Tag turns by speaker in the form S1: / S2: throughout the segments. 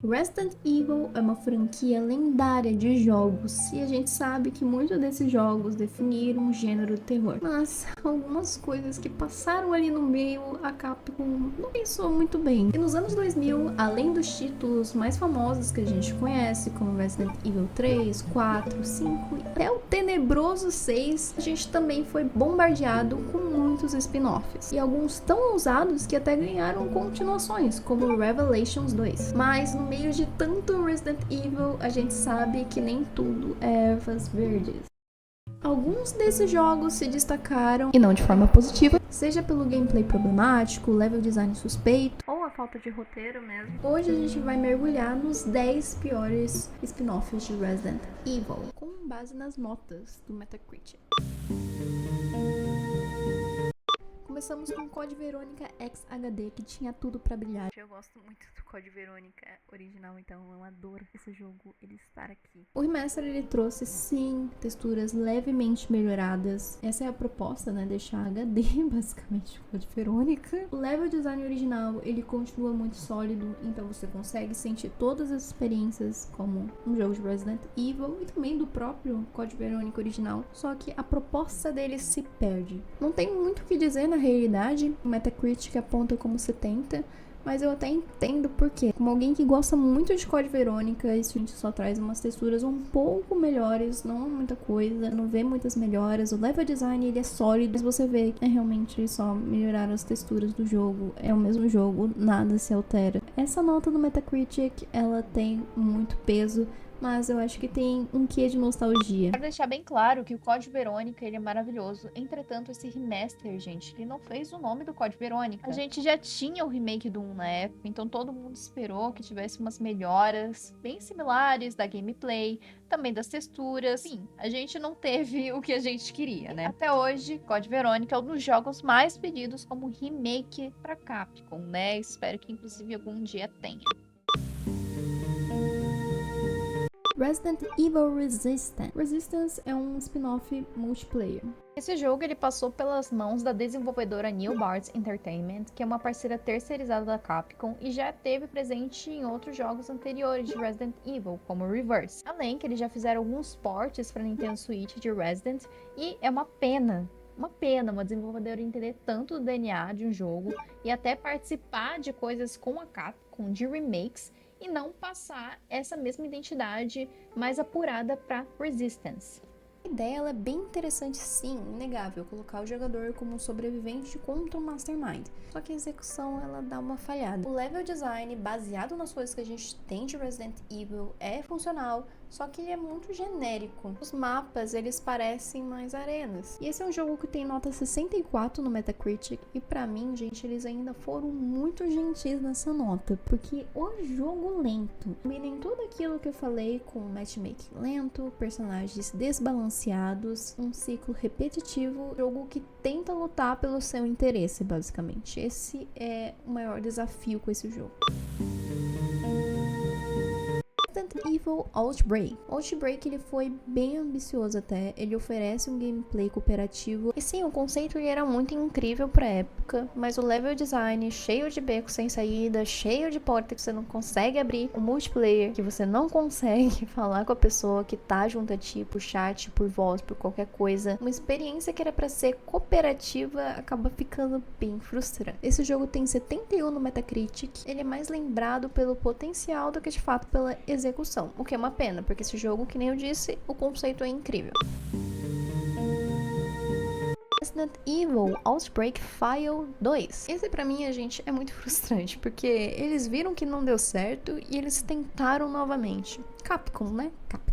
S1: Resident Evil é uma franquia lendária de jogos e a gente sabe que muitos desses jogos definiram o gênero terror. Mas algumas coisas que passaram ali no meio, a Capcom não pensou muito bem. E nos anos 2000, além dos títulos mais famosos que a gente conhece, como Resident Evil 3, 4, 5 e até o tenebroso 6, a gente também foi bombardeado com muitos spin-offs. E alguns tão ousados que até ganharam continuações, como Revelations 2. Mas no meio de tanto Resident Evil, a gente sabe que nem tudo é ervas verdes. Alguns desses jogos se destacaram, e não de forma positiva, seja pelo gameplay problemático, level design suspeito, ou a falta de roteiro mesmo. Hoje a gente vai mergulhar nos 10 piores spin-offs de Resident Evil, com base nas notas do Metacritic. Começamos com Code Verônica X HD, que tinha tudo pra brilhar. Eu gosto muito do Code Verônica original, então eu adoro esse jogo, ele estar aqui. O remaster, ele trouxe, sim, texturas levemente melhoradas. Essa é a proposta, né? Deixar HD, basicamente, Code Verônica. O level design original, ele continua muito sólido, então você consegue sentir todas as experiências como um jogo de Resident Evil e também do próprio Code Verônica original, só que a proposta dele se perde. Não tem muito o que dizer na realidade, o Metacritic aponta como 70, mas eu até entendo por quê. Como alguém que gosta muito de Code Verônica, isso a gente só traz umas texturas um pouco melhores, não é muita coisa, não vê muitas melhoras. O level design, ele é sólido, mas você vê que realmente só melhoraram as texturas do jogo. É o mesmo jogo, nada se altera. Essa nota do Metacritic, ela tem muito peso, mas eu acho que tem um quê de nostalgia.
S2: Quero deixar bem claro que o Code Verônica, ele é maravilhoso. Entretanto, esse remaster, gente, ele não fez o nome do Code Verônica. A gente já tinha o remake do 1 na época, então todo mundo esperou que tivesse umas melhoras bem similares da gameplay, também das texturas. Sim, a gente não teve o que a gente queria, né? Até hoje, Code Verônica é um dos jogos mais pedidos como remake pra Capcom, né? Espero que inclusive algum dia tenha.
S1: Resident Evil Resistance. Resistance é um spin-off multiplayer.
S2: Esse jogo ele passou pelas mãos da desenvolvedora New Bards Entertainment, que é uma parceira terceirizada da Capcom e já esteve presente em outros jogos anteriores de Resident Evil, como Reverse. Além que eles já fizeram alguns ports para Nintendo Switch de Resident e é uma pena, uma desenvolvedora entender tanto o DNA de um jogo e até participar de coisas com a Capcom, de remakes, e não passar essa mesma identidade mais apurada para Resistance.
S1: A ideia ela é bem interessante, sim, inegável, colocar o jogador como um sobrevivente contra um mastermind. Só que a execução ela dá uma falhada. O level design, baseado nas coisas que a gente tem de Resident Evil, é funcional, só que ele é muito genérico. Os mapas, eles parecem mais arenas. E esse é um jogo que tem nota 64 no Metacritic, e pra mim, gente, eles ainda foram muito gentis nessa nota, porque o jogo lento, combina tudo aquilo que eu falei com matchmaking lento, personagens desbalanceados, um ciclo repetitivo, jogo que tenta lutar pelo seu interesse, basicamente. Esse é o maior desafio com esse jogo. Resident Evil Outbreak. Outbreak ele foi bem ambicioso até, ele oferece um gameplay cooperativo e sim, o conceito ele era muito incrível pra época, mas o level design cheio de becos sem saída, cheio de porta que você não consegue abrir, o multiplayer que você não consegue falar com a pessoa que tá junto a ti por chat, por voz, por qualquer coisa, uma experiência que era pra ser cooperativa acaba ficando bem frustrante. Esse jogo tem 71 no Metacritic, ele é mais lembrado pelo potencial do que de fato pela execução, o que é uma pena, porque esse jogo, que nem eu disse, o conceito é incrível. Resident Evil Outbreak File 2. Esse pra mim, gente, é muito frustrante, porque eles viram que não deu certo e eles tentaram novamente. Capcom, né? Capcom.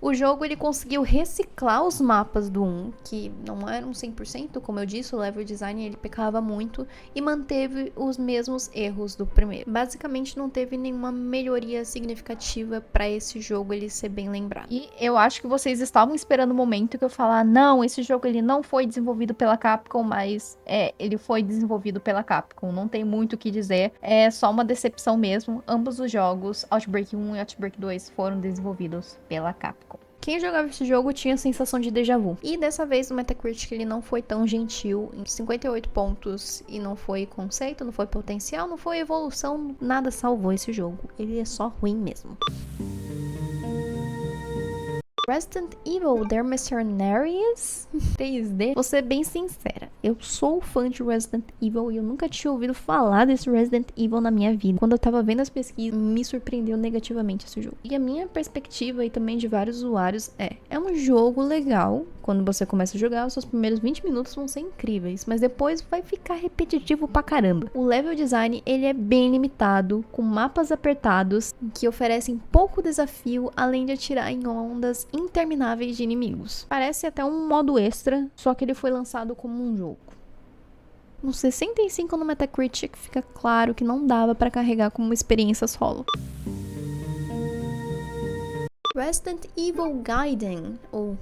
S1: O jogo ele conseguiu reciclar os mapas do 1, que não eram 100%, como eu disse, o level design ele pecava muito e manteve os mesmos erros do primeiro. Basicamente não teve nenhuma melhoria significativa para esse jogo ele ser bem lembrado.
S2: E eu acho que vocês estavam esperando o momento que eu falar, não, esse jogo ele não foi desenvolvido pela Capcom, mas ele foi desenvolvido pela Capcom, não tem muito o que dizer, é só uma decepção mesmo. Ambos os jogos, Outbreak 1 e Outbreak 2, foram desenvolvidos pela Capcom.
S1: Quem jogava esse jogo tinha a sensação de déjà vu. E dessa vez o Metacritic ele não foi tão gentil, em 58 pontos, e não foi conceito, não foi potencial, não foi evolução, nada salvou esse jogo. Ele é só ruim mesmo. Resident Evil The Mercenaries 3D. Vou ser bem sincera, eu sou fã de Resident Evil e eu nunca tinha ouvido falar desse Resident Evil na minha vida. Quando eu tava vendo as pesquisas, me surpreendeu negativamente esse jogo. E a minha perspectiva e também de vários usuários é um jogo legal. Quando você começa a jogar, os seus primeiros 20 minutos vão ser incríveis, mas depois vai ficar repetitivo pra caramba. O level design, ele é bem limitado, com mapas apertados, que oferecem pouco desafio, além de atirar em ondas intermináveis de inimigos. Parece até um modo extra, só que ele foi lançado como um jogo. No 65 no Metacritic fica claro que não dava pra carregar como experiência solo. Resident Evil Gaiden, ou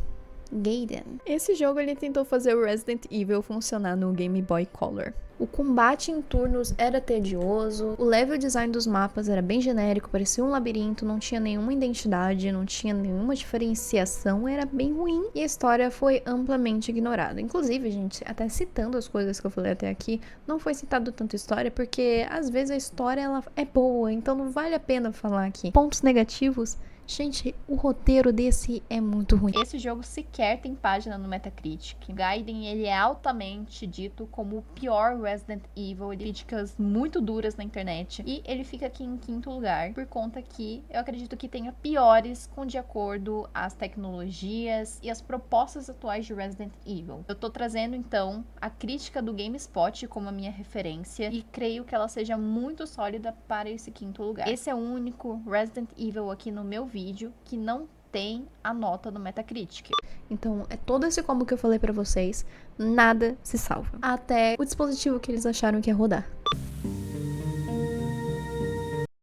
S1: Gaiden. Esse jogo ele tentou fazer o Resident Evil funcionar no Game Boy Color. O combate em turnos era tedioso, o level design dos mapas era bem genérico, parecia um labirinto, não tinha nenhuma identidade, não tinha nenhuma diferenciação, era bem ruim e a história foi amplamente ignorada. Inclusive, gente, até citando as coisas que eu falei até aqui, não foi citado tanto história porque às vezes a história ela é boa, então não vale a pena falar aqui. Pontos negativos. Gente, o roteiro desse é muito ruim.
S2: Esse jogo sequer tem página no Metacritic. Gaiden, ele é altamente dito como o pior Resident Evil. Ele tem críticas muito duras na internet. E ele fica aqui em 5º lugar, por conta que eu acredito que tenha piores com de acordo as tecnologias e as propostas atuais de Resident Evil. Eu tô trazendo, então, a crítica do GameSpot como a minha referência e creio que ela seja muito sólida para esse 5º lugar. Esse é o único Resident Evil aqui no meu vídeo que não tem a nota no Metacritic.
S1: Então, é todo esse combo que eu falei pra vocês, nada se salva. Até o dispositivo que eles acharam que ia rodar.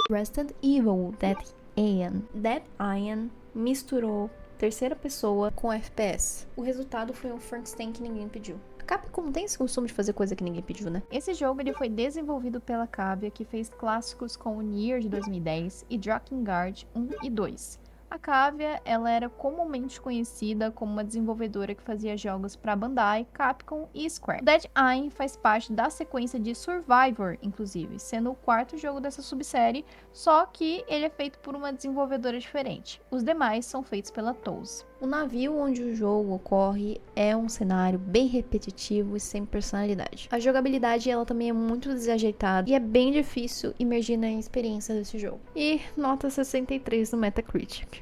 S1: Resident Evil Dead Iron. Dead Iron misturou terceira pessoa com FPS. O resultado foi um Frankenstein que ninguém pediu. A Capcom tem esse costume de fazer coisa que ninguém pediu, né?
S2: Esse jogo ele foi desenvolvido pela Cavia, que fez clássicos como Nier de 2010 e Drakengard 1 e 2. A Cavia, ela era comumente conhecida como uma desenvolvedora que fazia jogos para Bandai, Capcom e Square. Dead Iron faz parte da sequência de Survivor, inclusive, sendo o 4º jogo dessa subsérie, só que ele é feito por uma desenvolvedora diferente. Os demais são feitos pela TOS.
S1: O navio onde o jogo ocorre é um cenário bem repetitivo e sem personalidade. A jogabilidade ela também é muito desajeitada e é bem difícil imergir na experiência desse jogo. E nota 63 no Metacritic.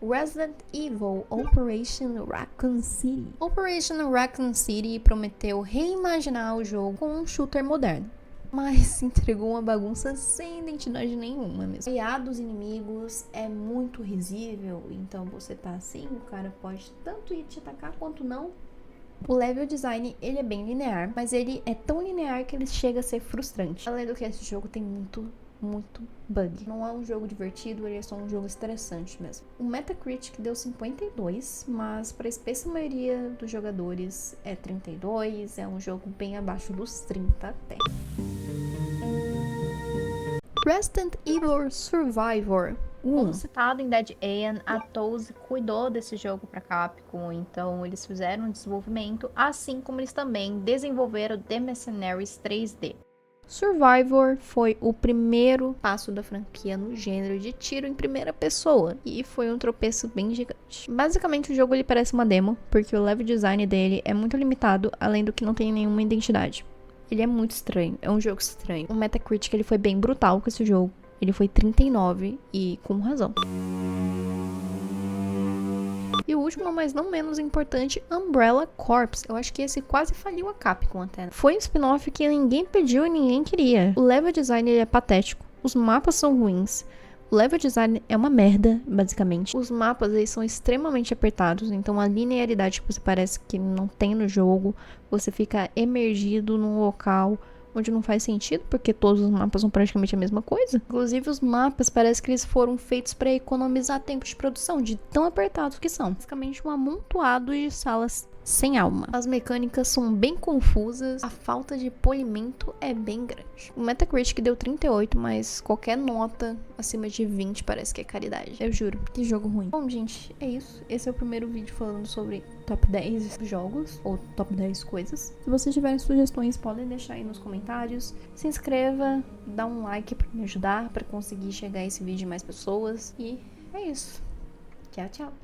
S1: Resident Evil Operation Raccoon City. Operation Raccoon City prometeu reimaginar o jogo com um shooter moderno, mas entregou uma bagunça sem identidade nenhuma mesmo. O IA dos inimigos é muito risível, então você tá assim, o cara pode tanto ir te atacar quanto não. O level design, ele é bem linear, mas ele é tão linear que ele chega a ser frustrante. Além do que esse jogo tem muito bug. Não é um jogo divertido, ele é só um jogo estressante mesmo. O Metacritic deu 52, mas para a espessa maioria dos jogadores é 32, é um jogo bem abaixo dos 30 até. Resident Evil Survivor.
S2: Como citado em Dead Iron, a TOS cuidou desse jogo para Capcom, então eles fizeram um desenvolvimento, assim como eles também desenvolveram The Mercenaries 3D.
S1: Survivor foi o primeiro passo da franquia no gênero de tiro em primeira pessoa e foi um tropeço bem gigante. Basicamente o jogo ele parece uma demo, porque o level design dele é muito limitado, além do que não tem nenhuma identidade. Ele é muito estranho, é um jogo estranho. O Metacritic ele foi bem brutal com esse jogo, ele foi 39 e com razão. E o último, mas não menos importante, Umbrella Corps. Eu acho que esse quase faliu a Capcom até. Foi um spin-off que ninguém pediu e ninguém queria. O level design ele é patético, os mapas são ruins, o level design é uma merda, basicamente. Os mapas eles são extremamente apertados, então a linearidade que você parece que não tem no jogo, você fica emergido num local onde não faz sentido, porque todos os mapas são praticamente a mesma coisa. Inclusive, os mapas parece que eles foram feitos para economizar tempo de produção, de tão apertados que são. Basicamente um amontoado de salas sem alma. As mecânicas são bem confusas, a falta de polimento é bem grande. O Metacritic deu 38, mas qualquer nota acima de 20 parece que é caridade. Eu juro, que jogo ruim. Bom, gente, é isso. Esse é o primeiro vídeo falando sobre top 10 jogos, ou top 10 coisas. Se vocês tiverem sugestões, podem deixar aí nos comentários. Se inscreva, dá um like pra me ajudar, pra conseguir chegar esse vídeo em mais pessoas. E é isso. Tchau, tchau.